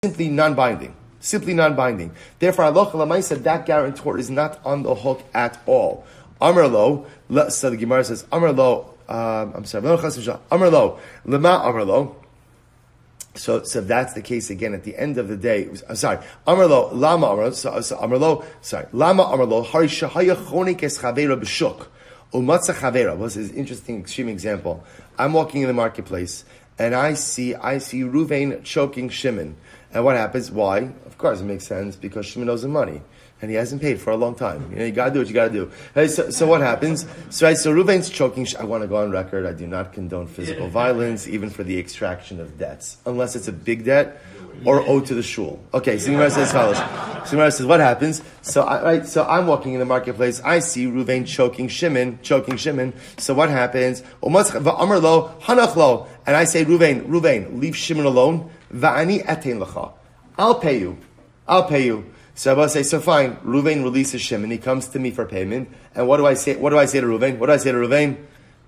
simply non-binding. Simply non-binding. Therefore, halacha l'maisa, that guarantor is not on the hook at all. Amar lo, so the Gemara says, Amar lo, Amar lo, lema Amar lo. So that's the case again. At the end of the day, I'm sorry. Amar lo, lama Amar lo. So Amar lo, sorry. Lama Amar lo. Hari shahaya chonik es chavera b'shuk. Umatza chavera. Was an interesting, extreme example. I'm walking in the marketplace and I see Ruvain choking Shimon. And what happens? Why? Of course, it makes sense because Shimon owes him money. And he hasn't paid for a long time. You gotta do what you gotta do. Hey, so what happens? So Reuven's choking. I want to go on record. I do not condone physical violence, even for the extraction of debts, unless it's a big debt or owed to the shul. Okay, so Gemara says as follows. So Gemara says, what happens? So I'm walking in the marketplace. I see Reuven choking Shimon. So what happens? Amar lo, hanach lo, and I say, Reuven, leave Shimon alone. Va'ani etein lecha. I'll pay you. So Abba say, so fine. Reuven releases Shimon. He comes to me for payment. And what do I say? What do I say to Reuven?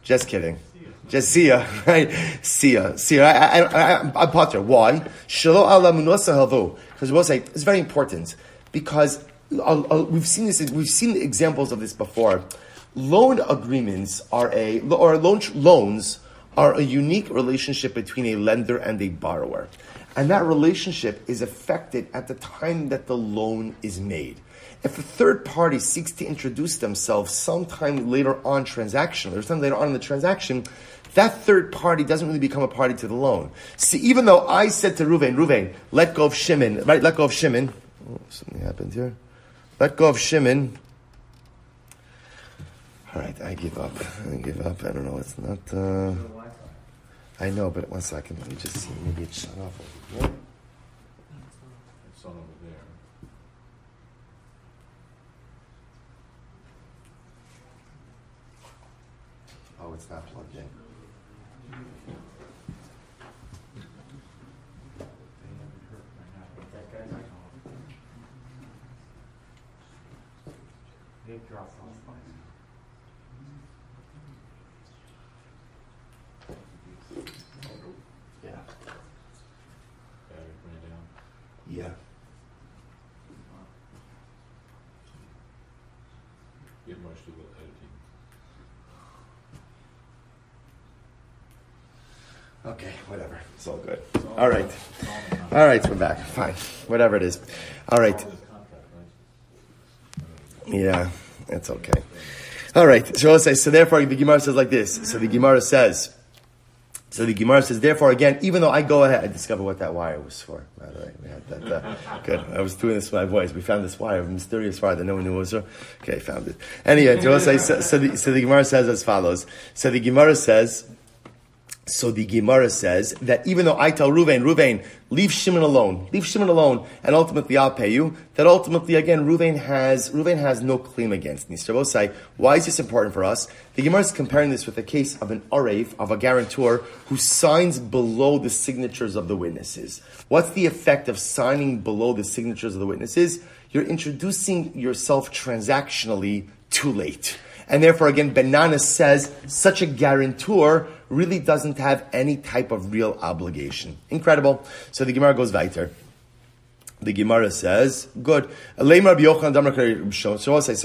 Just kidding. Just see ya, right? See ya. I'm potter. Why? Shelo ala munosa halvu. Because we'll say it's very important because we've seen this. We've seen examples of this before. Loan agreements loans are a unique relationship between a lender and a borrower. And that relationship is affected at the time that the loan is made. If a third party seeks to introduce themselves sometime later on in the transaction, that third party doesn't really become a party to the loan. See, even though I said to Reuven, let go of Shimon, right? Let go of Shimon. Oh, something happened here. Let go of Shimon. All right, I give up. I don't know. It's not... I know, but 1 second. Let me just see. Maybe it's shut off over here. It's on over there. Oh, it's not plugged in. Yeah. Get much to the editing. Okay, whatever. It's all good. All right, we're back. Fine. Whatever it is. All right. Yeah, it's okay. All right. So therefore, the Gemara says like this. So the Gemara says, therefore, again, even though I go ahead, I discovered what that wire was for. By the way, we had that. Good. I was doing this with my voice. We found this wire, a mysterious wire that no one knew was. Okay, found it. Anyway, so the Gemara says as follows. So the Gemara says that even though I tell Reuven, leave Shimon alone, and ultimately I'll pay you, that ultimately, again, Reuven has no claim against me. So why is this important for us? The Gemara is comparing this with a case of an arev, of a guarantor, who signs below the signatures of the witnesses. What's the effect of signing below the signatures of the witnesses? You're introducing yourself transactionally too late. And therefore, again, Benanas says such a guarantor really doesn't have any type of real obligation. Incredible. So the Gemara goes weiter. The Gemara says, good. So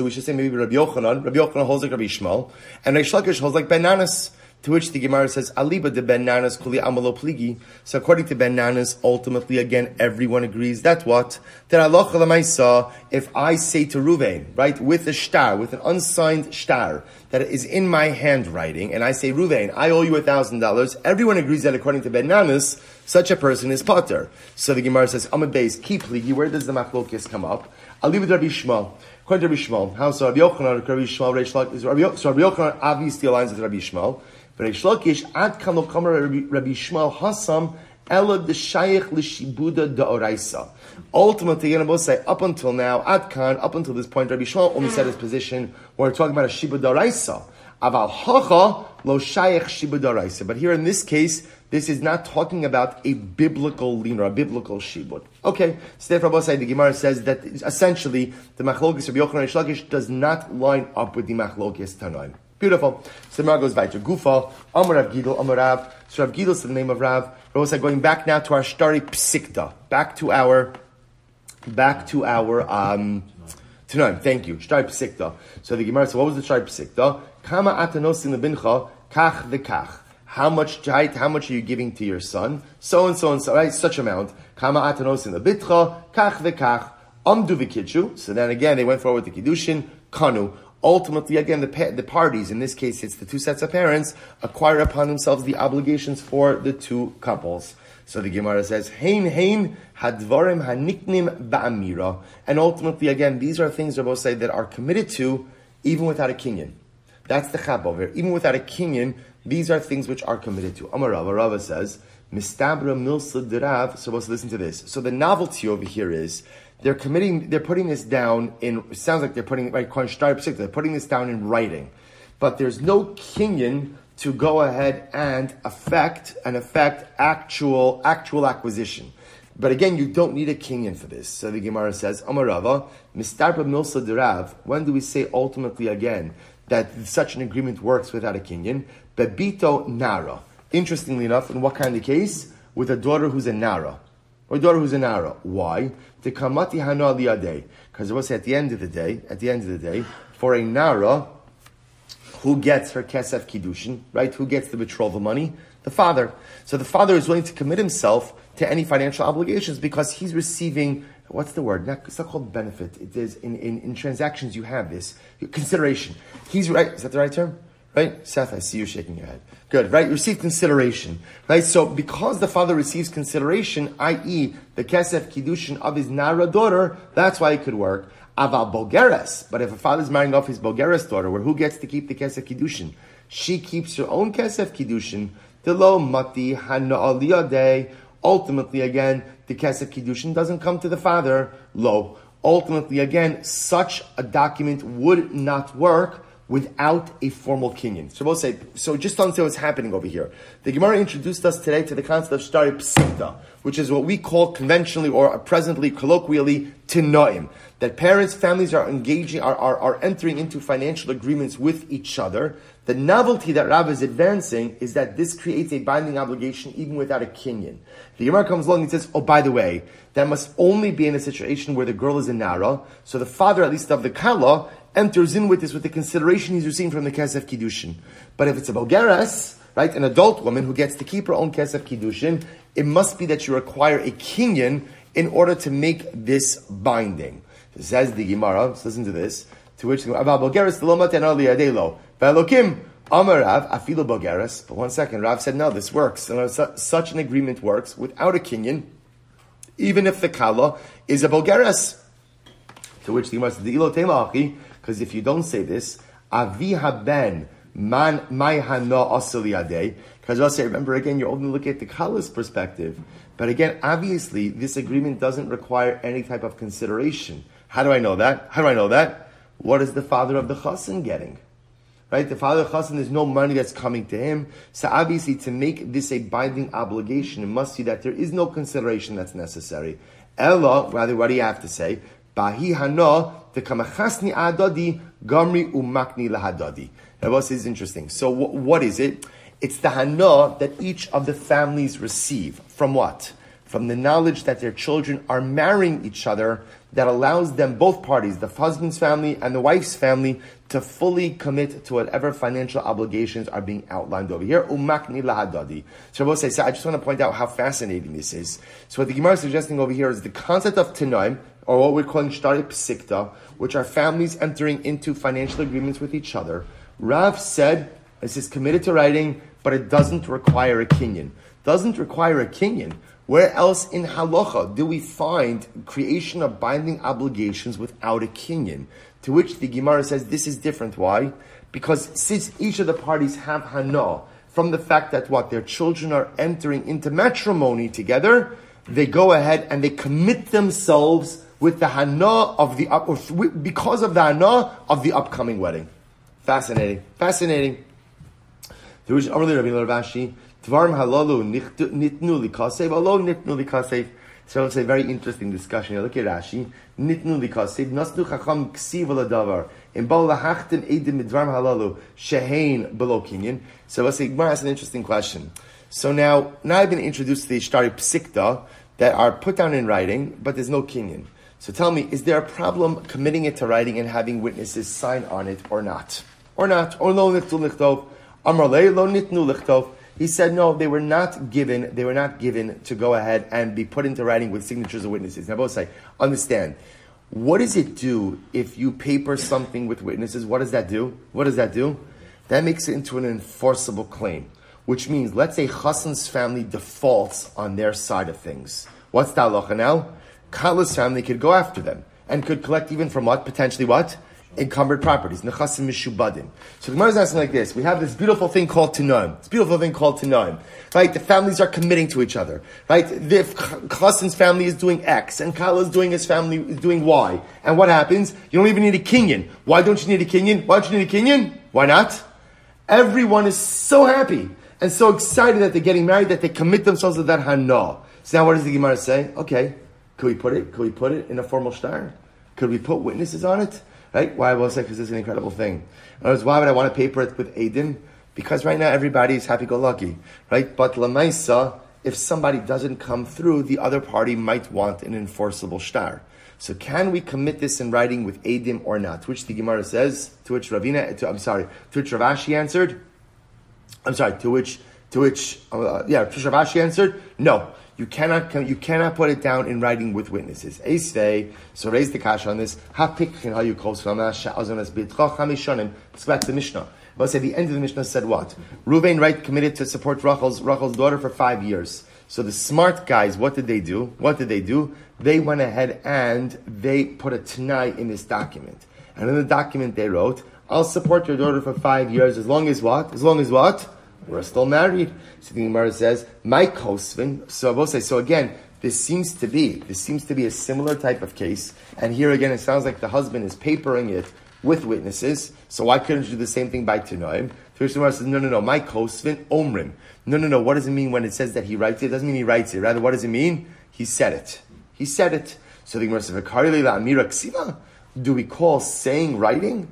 we should say maybe Rabbi Yochanan holds like Rabbi Shmuel, and Reish Lakish holds like Benanas. To which the Gemara says, Aliba de Ben-Nanas kuli amalo pligi. So according to Ben-Nanas, ultimately, again, everyone agrees that what? That halacha l'maisa, if I say to Reuven, right, with a shtar, with an unsigned shtar, that is in my handwriting, and I say, Reuven, I owe you $1,000, everyone agrees that according to Ben-Nanas, such a person is potter. So the Gemara says, Amad Beis, ki pligi, where does the machlokes come up? Aliba de Rabbi Shmuel. According to Rabbi Shmuel, how so? Rabbi Yochanan, Rabbi Shmuel, Reish Lakish, so Rabbi Yochanan obviously aligns with Rabbi Shmuel. But Reish Lakish, ad kan lo kamer Rabbi Shmuel hasam ela d'shayich l'shibuda da'oraisa. Ultimately, I'm going to say, up until now, up until this point, Rabbi Shmuel only said his position where we're talking about a shibuda da'oraisa. Aval hacha lo shayich shibuda da'oraisa. But here in this case, this is not talking about a biblical lien or a biblical shibud. Okay, so therefore, the Gemara says that essentially the machlokes Rabbi Yochanan and Reish Lakish does not line up with the machlokes Tanaim. Beautiful. So the Gemara goes back to Gufa, Amar Rav Gidel, Amar Rav. So Rav Gidel is the name of Rav. Rav said, going back now to our Shtari Psikta, back to our Tanoim. Thank you. Shtari Psikta. So the Gemara said, what was the Shtari Psikta? Kama atanosin lebincha kach v'kach. How much are you giving to your son? So and so and so, right? Such amount. Kama atanosin lebitcha kach v'kach. Amdu v'kidshu. So then again, they went forward with the kiddushin. Kanu. Ultimately, again, the parties, in this case, it's the two sets of parents, acquire upon themselves the obligations for the two couples. So the Gemara says, Hein hadvarim haniknim ba'amira. And ultimately, again, these are things Rabbi say that are committed to even without a kinyan. That's the chap over here. Even without a kinyan, these are things which are committed to. Amar Rava says, Mistabra milsa derav. So let's listen to this. So the novelty over here is, they're putting this down in, it sounds like they're putting, right, they're putting this down in writing. But there's no kinyan to go ahead and affect actual acquisition. But again, you don't need a kinyan for this. So the Gemara says, Amar Rava, Mistarpa milsa derav. When do we say ultimately again that such an agreement works without a kinyan? Bebito nara. Interestingly enough, in what kind of case? With a daughter who's a nara. Or a daughter who's a nara. Why? The kamati hana liyadeh. Because it was at the end of the day, for a nara, who gets her kesef kiddushin, right? Who gets the betrothal money? The father. So the father is willing to commit himself to any financial obligations because he's receiving, what's the word? It's not called benefit. It is, in transactions you have this. Consideration. He's right. Is that the right term? Right? Seth, I see you shaking your head. Good, right? You receive consideration. Right? So because the father receives consideration, i.e. the kesef kiddushin of his nara daughter, that's why it could work. Aval bogeres. But if a father is marrying off his bogeres daughter, where who gets to keep the kesef kiddushin? She keeps her own kesef kiddushin. The lo mati hana aliyadeh. Ultimately, again, the kesef kiddushin doesn't come to the father. Lo. Ultimately, again, such a document would not work without a formal kinyan. So we'll say, so just to understand what's happening over here. The Gemara introduced us today to the concept of shtari psikta, which is what we call conventionally or presently, colloquially, tinoim. That parents, families are entering into financial agreements with each other. The novelty that Rav is advancing is that this creates a binding obligation even without a kinyan. The Gemara comes along and says, oh, by the way, that must only be in a situation where the girl is a nara, so the father, at least of the kala, enters in with this with the consideration he's receiving from the kesef kiddushin. But if it's a bogeres, right, an adult woman who gets to keep her own kesef kiddushin, it must be that you require a kinyan in order to make this binding. So says the Gemara, so listen to this, to which the bogeres Velokim Amar Rav Afilu bogeres. But one second, Rav said no, this works. Such an agreement works without a kinyan, even if the kala is a bogeres. To which the Gemara says, because if you don't say this, Avi haben man mai hana asli. Because I'll say, remember again, you're only looking at the kala's perspective. But again, obviously, this agreement doesn't require any type of consideration. How do I know that? What is the father of the chassan getting? Right? The father of the chassan, there's no money that's coming to him. So obviously, to make this a binding obligation, it must be that there is no consideration that's necessary. Ella, rather, what do you have to say? Bahi hana the kamachasni adadi gamri umakni lahadadi. Now, this is interesting. So, what is it? It's the hana that each of the families receive. From what? From the knowledge that their children are marrying each other, that allows them, both parties, the husband's family and the wife's family, to fully commit to whatever financial obligations are being outlined over here. Umakni lahadadi. So I just want to point out how fascinating this is. So what the Gemara is suggesting over here is the concept of tenoim, or what we're calling shtari psikta, which are families entering into financial agreements with each other. Rav said, this is committed to writing, but it doesn't require a kinyan. Doesn't require a kinyan. Where else in halacha do we find creation of binding obligations without a kinyan? To which the Gemara says this is different. Why? Because since each of the parties have hana, from the fact that their children are entering into matrimony together, they go ahead and they commit themselves with the hana of because of the hana of the upcoming wedding. Fascinating. Dvarim halalu nitnu likasev, alo nitnu likasev. So it's a very interesting discussion. You look at Rashi. Nitnu likasev nasnu chacham ksiv ladavar in bal lahachtim edim midvarm halalu shehein below kinyan. So let's say Gemara asks an interesting question. So now I've been introduced to the Ishtari Psikta that are put down in writing, but there's no kinyan. So tell me, is there a problem committing it to writing and having witnesses sign on it or not? Or not? Or lo nitnu lichtov? Amar le lo nitnu lichtov. He said no, they were not given to go ahead and be put into writing with signatures of witnesses. Now both say, understand, what does it do if you paper something with witnesses? What does that do? That makes it into an enforceable claim. Which means, let's say Chassan's family defaults on their side of things. What's the halacha now? Kala's family could go after them and could collect even from what? Potentially what? Encumbered properties. Nechasim mishubadim. So the Gemara is asking like this. We have this beautiful thing called Tanoim. Right? The families are committing to each other. Right? If Chassan's family is doing X and Kala's doing his family is doing Y. And what happens? You don't even need a kinyan. Why don't you need a kinyan? Why not? Everyone is so happy and so excited that they're getting married that they commit themselves to that hana. So now what does the Gemara say? Okay, could we put it in a formal shtar? Could we put witnesses on it? Right? Why? Well, because this is an incredible thing. In other words, why would I want to paper it with Eidim? Because right now everybody is happy-go-lucky. Right? But Lamaisa, if somebody doesn't come through, the other party might want an enforceable shtar. So can we commit this in writing with Eidim or not? To which the Gemara says, to which Ravashi answered, Ravashi answered, no. You cannot put it down in writing with witnesses. Eisvei, so raise the kash on this. Let's go back to the Mishnah. Let's say the end of the Mishnah said what? Reuven committed to support Rachel's daughter for 5 years. So the smart guys, what did they do? They went ahead and they put a Tanai in this document. And in the document they wrote, I'll support your daughter for 5 years as long as what? We're still married. So the Gemara says, my kosvin. So again, this seems to be a similar type of case. And here again, it sounds like the husband is papering it with witnesses. So why couldn't you do the same thing by Tanoim? The Gemara says, no, my kosvin omrim. No. What does it mean when it says that he writes it? It doesn't mean he writes it. Rather, what does it mean? He said it. So the Gemara says, do we call saying writing?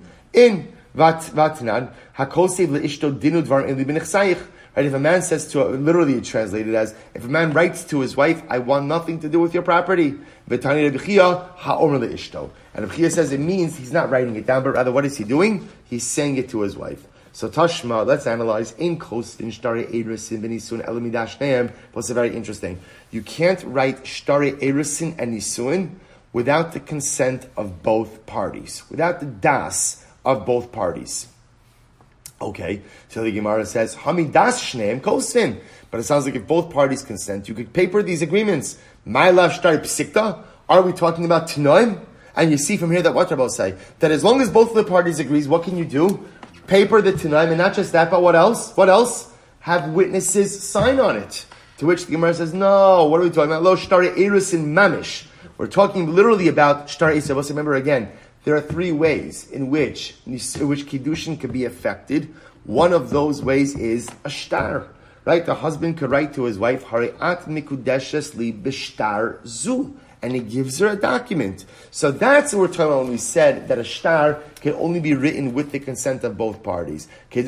Vatnan hakosev leishto dinu dvar in libinechsayich. Right? If a man says to, literally it's translated as, if a man writes to his wife, I want nothing to do with your property. V'tani Rabbi Chia haomer leishto. And Rabbi Chia says it means he's not writing it down, but rather what is he doing? He's saying it to his wife. So Tashma, let's analyze in kosvin shtare erisin v'nisun elamidashneim. Plus, very interesting. You can't write shtare erisin and nisuin without the consent of both parties, without the das of both parties. Okay, so the Gemara says, Hamidas Shneim Kosvin. But it sounds like if both parties consent, you could paper these agreements. My lav shtar psikta. Are we talking about Tanoim? And you see from here that what Rabbi say, that as long as both of the parties agrees, what can you do? Paper the Tanoim, and not just that, but what else? Have witnesses sign on it. To which the Gemara says, no, what are we talking about? Lo shtar erusin mamish. We're talking literally about shtar erusin. Remember again, there are 3 ways in which Kiddushin could be affected. One of those ways is a shtar. Right? The husband could write to his wife, Hari'at mikudeshes li b'shtar zu. And he gives her a document. So that's what we're talking about when we said that a shtar can only be written with the consent of both parties. Let's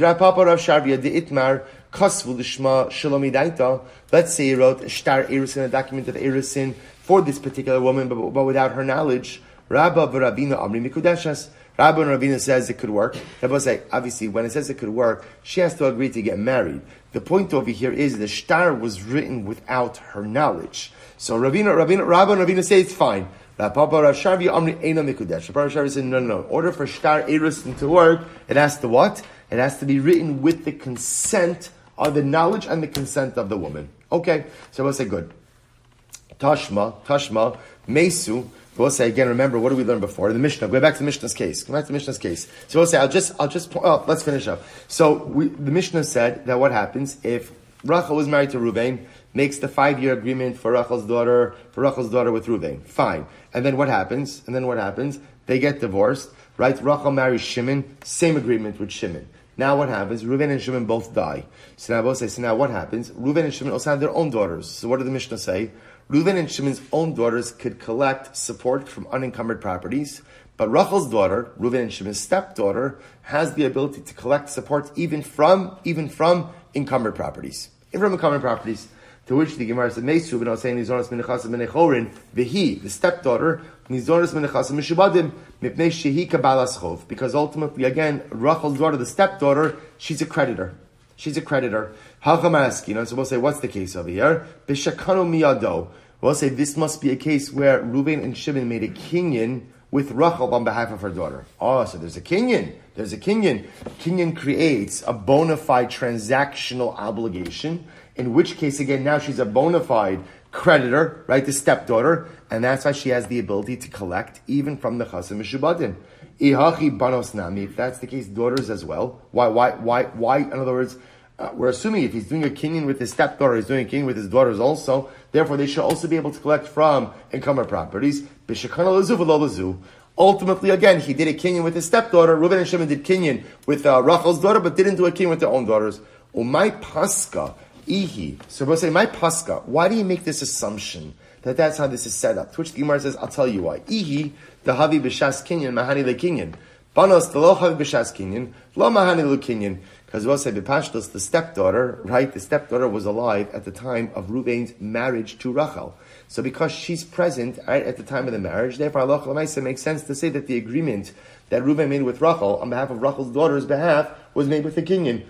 say he wrote a shtar erusin, a document of erusin for this particular woman, but without her knowledge. Rabba v'Ravina amri mikudeshes. Rabba and Ravina says it could work. Rabba say, obviously, when it says it could work, she has to agree to get married. The point over here is the shtar was written without her knowledge. So Rabba and Ravina say it's fine. Rabba Rav amri eina mikudesh. Rabba Rav said, no. In order for shtar erusin to work, it has to what? It has to be written with the consent of the knowledge and the consent of the woman. Okay, so we'll say good. Tashma, Mesu. We'll say again, remember, what did we learn before? The Mishnah. Go back to the Mishnah's case. So we'll say, let's finish up. So the Mishnah said that what happens if Rachel was married to Reuven, makes the 5-year agreement for Rachel's daughter with Reuven. Fine. And then what happens? They get divorced, right? Rachel marries Shimon, same agreement with Shimon. Now what happens? Reuven and Shimon both die. So now both say, so now what happens? Reuven and Shimon also have their own daughters. So what did the Mishnah say? Reuven and Shimon's own daughters could collect support from unencumbered properties, but Rachel's daughter, Reuven and Shimon's stepdaughter, has the ability to collect support even from encumbered properties. Even from encumbered properties. To which the Gemara said, Meisu ben Hosein Nizoras Menechas Menechorin, Vehi, the stepdaughter, Nizoras Menechas Mishubadim, Mipnei Shehi Kabbalas Chov. Because ultimately, again, Rachel's daughter, the stepdaughter, she's a creditor. She's a creditor. Hachamaskina. So we'll say, what's the case over here? Bishakano miyado. We'll say this must be a case where Reuven and Shimon made a kinyan with Rachel on behalf of her daughter. Oh, so there's a kinyan. There's a kinyan. Kinyan creates a bona fide transactional obligation, in which case, again, now she's a bona fide creditor, right, the stepdaughter, and that's why she has the ability to collect even from the Chasim Mishubadim. Ihachi banos nami, if that's the case, daughters as well. Why? In other words, we're assuming if he's doing a kinyan with his stepdaughter, he's doing a kinyan with his daughters also. Therefore, they should also be able to collect from encumbered properties. Ultimately, again, he did a kinyan with his stepdaughter. Reuven and Shimon did kinyan with Rachel's daughter, but didn't do a kinyan with their own daughters. Umay paska ihi. So we'll say, my paska. Why do you make this assumption that that's how this is set up? To which the Gemara says, I'll tell you why. Ihi the havi b'shas kinyan mahani le kinyan. Banos the lo havi b'shas kinyan lo mahani le kinyan. Because we'll say b'pashtos, the stepdaughter, right? The stepdaughter was alive at the time of Reuven's marriage to Rachel. So because she's present right, at the time of the marriage, therefore Allah L'maisa makes sense to say that the agreement that Reuven made with Rachel on behalf of Rachel's daughter's behalf was made with the kinyan.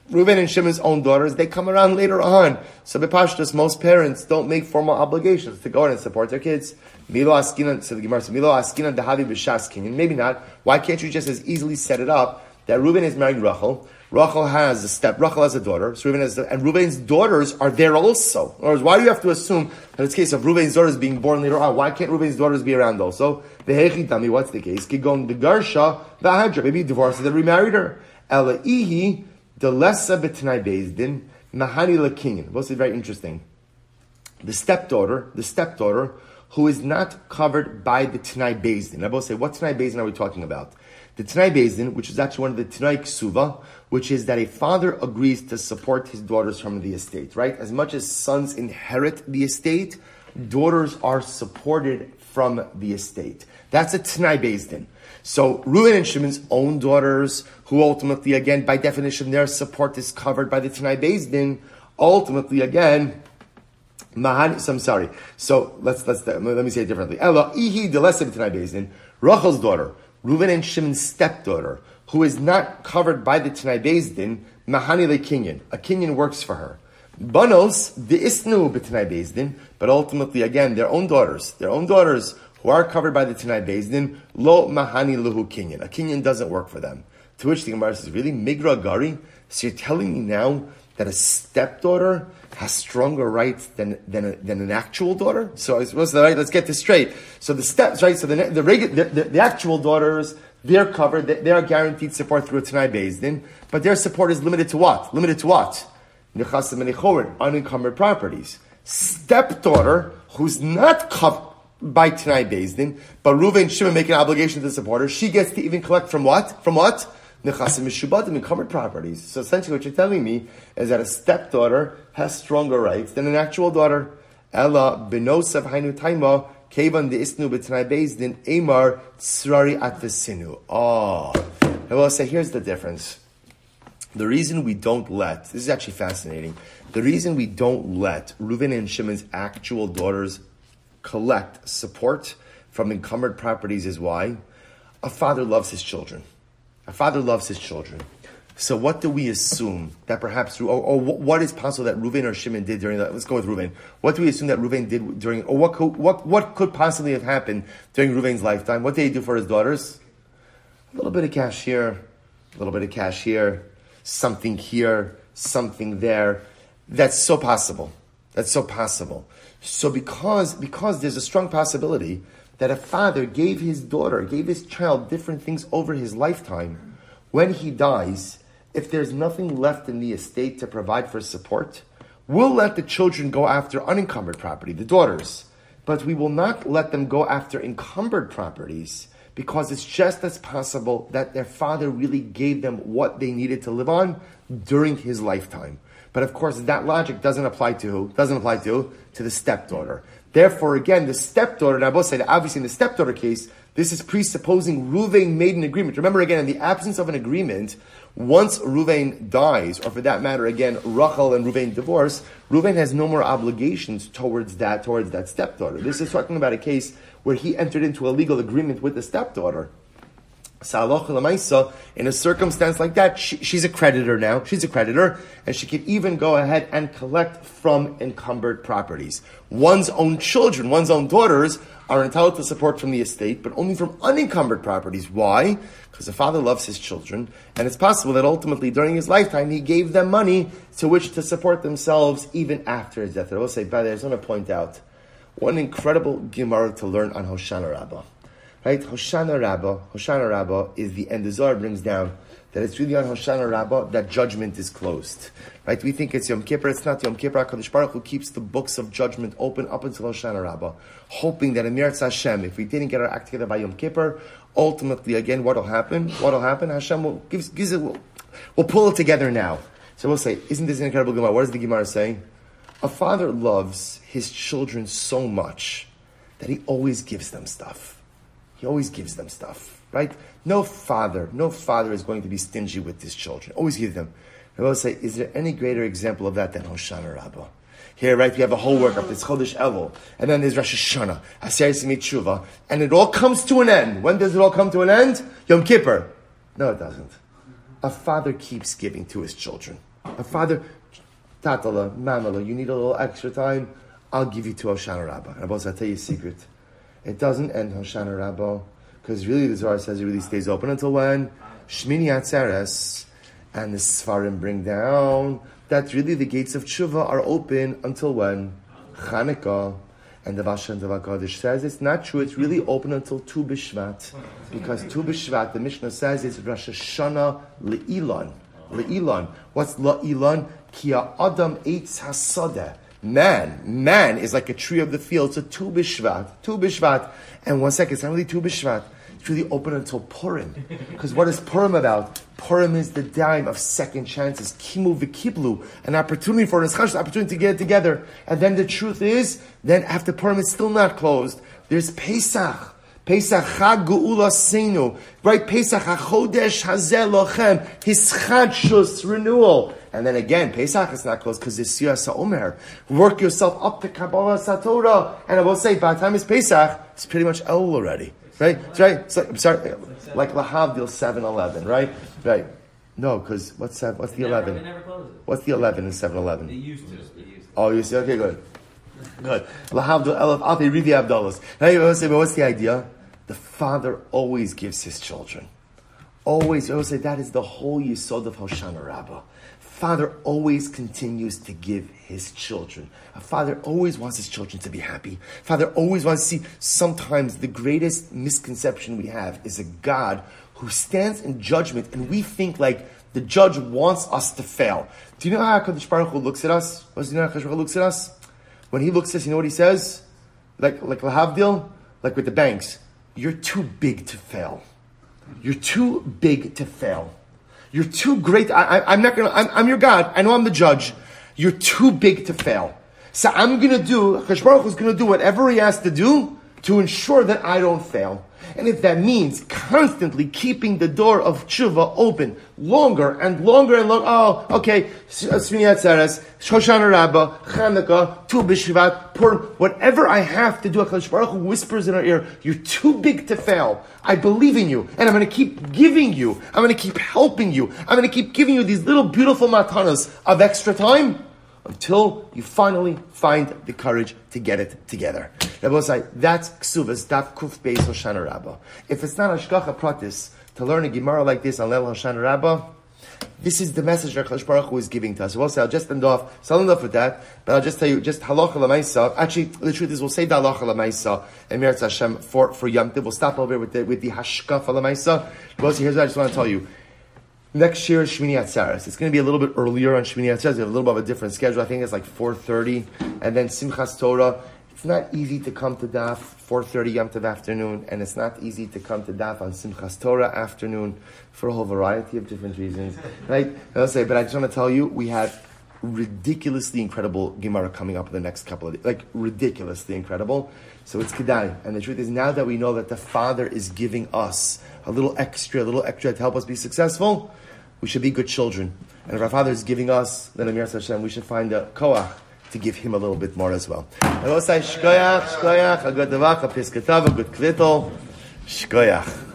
Reuven and Shimon's own daughters, they come around later on. So b'pashtos, most parents don't make formal obligations to go in and support their kids. Milo askinan, so the Gemara says, Milo askinan dahavi b'shas kinyan. Maybe not. Why can't you just as easily set it up that Reuven is married Rachel? Rachel has a daughter, so and Reuven's daughters are there also. In other words, why do you have to assume that it's a case of Reuven's daughters being born later on? Why can't Reuven's daughters be around also? V'hechi what's the case? Kigon the Garsha, the maybe he divorced and remarried her. Elaihi, the lessa b'tnai bezdin, mahani lekinyan. What's very interesting? The stepdaughter, who is not covered by the Tanai Bezdin. I both say, what Tanai Bezdin are we talking about? The Tanai Bezdin, which is actually one of the Tanai Kesuva, which is that a father agrees to support his daughters from the estate, right? As much as sons inherit the estate, daughters are supported from the estate. That's a Tanai Bezdin. So Reuven and Shimon's own daughters, who ultimately, again, by definition, their support is covered by the Tanai Bezdin, ultimately, again, I'm sorry. So let me say it differently. Ella ihi delesa b'tanai bezdin. Rachel's daughter, Reuven and Shimon's stepdaughter, who is not covered by the Tanai Bezdin, mahani le kinyan. A kinyan works for her. Banos the isnu b'tanai bezdin, but ultimately again their own daughters who are covered by the Tanai Bezdin, lo mahani lehu kinyan. A kinyan doesn't work for them. To which the Gemara says, really migra gari? So you're telling me now that a stepdaughter has stronger rights than an actual daughter? So I suppose right. Let's get this straight. So the steps, right? So the actual daughters, they're covered. They are guaranteed support through a Tanai Bezdin, but their support is limited to what? Nechasim and Nechorin, unencumbered properties. Stepdaughter, who's not covered by Tanai Bezdin, but Reuven and Shimon make an obligation to support her. She gets to even collect from what? Nechasim Mishubadim, encumbered properties. So essentially what you're telling me is that a stepdaughter has stronger rights than an actual daughter. Ella benosav hainu taima kevan de isnu b'tanai bezdin emar tsrari atvesinu. Oh, I will say here's the difference. The reason we don't let, this is actually fascinating, the reason we don't let Reuven and Shimon's actual daughters collect support from encumbered properties is why? A father loves his children. A father loves his children. So what do we assume that perhaps, or what is possible that Reuven or Shimon did during that? Let's go with Reuven. What do we assume that Reuven did during, or what could possibly have happened during Reuven's lifetime? What did he do for his daughters? A little bit of cash here, a little bit of cash here, something here, something there. That's so possible. So because there's a strong possibility that a father gave his child different things over his lifetime, when he dies, if there's nothing left in the estate to provide for support, we'll let the children go after unencumbered property, the daughters, but we will not let them go after encumbered properties, because it's just as possible that their father really gave them what they needed to live on during his lifetime. But of course, that logic doesn't apply to who? Doesn't apply to the stepdaughter. Therefore, again, the stepdaughter, and I will say that obviously in the stepdaughter case, this is presupposing Ruvain made an agreement. Remember, again, in the absence of an agreement, once Ruvain dies, or for that matter, again, Rachel and Ruvain divorce, Ruvain has no more obligations towards that stepdaughter. This is talking about a case where he entered into a legal agreement with the stepdaughter. In a circumstance like that, she's a creditor now. She's a creditor, and she can even go ahead and collect from encumbered properties. One's own children, one's own daughters, are entitled to support from the estate, but only from unencumbered properties. Why? Because the father loves his children, and it's possible that ultimately during his lifetime he gave them money to which to support themselves even after his death. I will say, by the way, I just want to point out one incredible Gemara to learn on Hoshana Rabbah. Right? Hoshana Rabbah is the end. The Zohar brings down that it's really on Hoshana Rabbah that judgment is closed. Right? We think it's Yom Kippur. It's not Yom Kippur. HaKadosh Baruch Hu keeps the books of judgment open up until Hoshana Rabbah, hoping that Emir Hashem, if we didn't get our act together by Yom Kippur, ultimately, again, what'll happen? Hashem will we'll pull it together now. So we'll say, isn't this an incredible Gemara? What is the Gemara saying? A father loves his children so much that he always gives them stuff. He always gives them stuff, right? No father is going to be stingy with his children. Always give them. I will say, is there any greater example of that than Hoshana Rabbah? Here, right, we have a whole workup. There's Chodesh Elul, and then there's Rosh Hashanah, Aseret Simei Tshuva, and it all comes to an end. When does it all come to an end? Yom Kippur. No, it doesn't. A father keeps giving to his children. A father, Tatala, Mamala, you need a little extra time? I'll give you to Hoshana Rabbah. And I'll tell you a secret. It doesn't end Hoshana Rabbah, because really the Zohar says it really stays open until when? Shmini Atzeres, and the Sfarim bring down that really the gates of Tshuva are open until when? Chanukah. And the Vashan Tov HaKadosh says it's not true, it's really open until Tu B'Shvat, because Tu B'Shvat, the Mishnah says, is Rosh Hashanah Le'ilan. Le'ilan. What's Le'ilan? Ki Adam Eitz HaSodeh. Man is like a tree of the field. So Tu B'Shvat. And 1 second, it's not really Tu B'Shvat. It's really open until Purim. Because what is Purim about? Purim is the dime of second chances. Kimu v'kiblu. An opportunity for an opportunity to get it together. And then the truth is, then after Purim it's still not closed. There's Pesach. Pesach Chag Geula Seinu. Right? Pesach HaChodesh Hazeh Lochem. Hischadshus, renewal. And then again, Pesach is not closed because it's Siyas HaOmer. Work yourself up to Kabbalah Satorah. And I will say, by the time it's Pesach, it's pretty much Elul already. Right? It's right. It's like, I'm sorry, like Lahavdil 7-11, right? Right. No, because what's the 11? They never close it. What's the 11 in 7-11? They used to. Oh, you see? Okay, good. Good. Lahavdil Elef Alti read the Abdullas. Now you will say, but what's the idea? The father always gives his children. Always. I will say that is the whole Yisod of Hoshana Rabbah. Father always continues to give his children. A father always wants his children to be happy. Father always wants to see. Sometimes the greatest misconception we have is a God who stands in judgment, and we think like the judge wants us to fail. Do you know how HaKadosh Baruch Hu looks at us? What do you know how HaKadosh Baruch Hu looks at us? When he looks at us, you know what he says? Like Lahavdil, like with the banks. You're too big to fail. You're too big to fail. You're too great. I'm your God. I know I'm the judge. You're too big to fail. So HaKadosh Baruch Hu is going to do whatever he has to do to ensure that I don't fail. And if that means constantly keeping the door of tshuva open longer and longer and longer, oh, okay, Shmini Atzeres, Hoshana Rabbah, Chanukah, Tu B'Shvat, Purim, whatever I have to do, HaKadosh Baruch Hu whispers in our ear, you're too big to fail. I believe in you, and I'm going to keep giving you, I'm going to keep helping you, I'm going to keep giving you these little beautiful matanas of extra time until you finally find the courage to get it together. Rabbi say that's Kesuvos, Daf Kuf Beis Hoshana Rabbah. If it's not Hashgacha Pratis to learn a Gemara like this on Leil Hoshana Rabbah, this is the message that HaKadosh Baruch Hu is giving to us. We'll say, I'll just end off with that, but I'll just tell you, just halacha l'maisa. Actually, the truth is, we'll say the halacha l'maisa and Meretz Hashem for Yom Tov. We'll stop over with the hashkafa l'maisa. Well, here's what I just want to tell you. Next year is Shmini Atzeres. It's going to be a little bit earlier on Shmini Atzeres. We have a little bit of a different schedule. I think it's like 4:30, and then Simchas Torah. It's not easy to come to Daf 4:30 Yom Tov afternoon, and it's not easy to come to Daf on Simchas Torah afternoon for a whole variety of different reasons, right? I'll say, but I just want to tell you, we have ridiculously incredible Gemara coming up in the next couple of days, like ridiculously incredible. So it's Kedai, and the truth is, now that we know that the Father is giving us a little extra to help us be successful, we should be good children. And if our Father is giving us, then Amir Hashem, we should find a koach to give Him a little bit more as well. I will say, shkoyach, a good devach, a piskatav, a good klittel, shkoyach.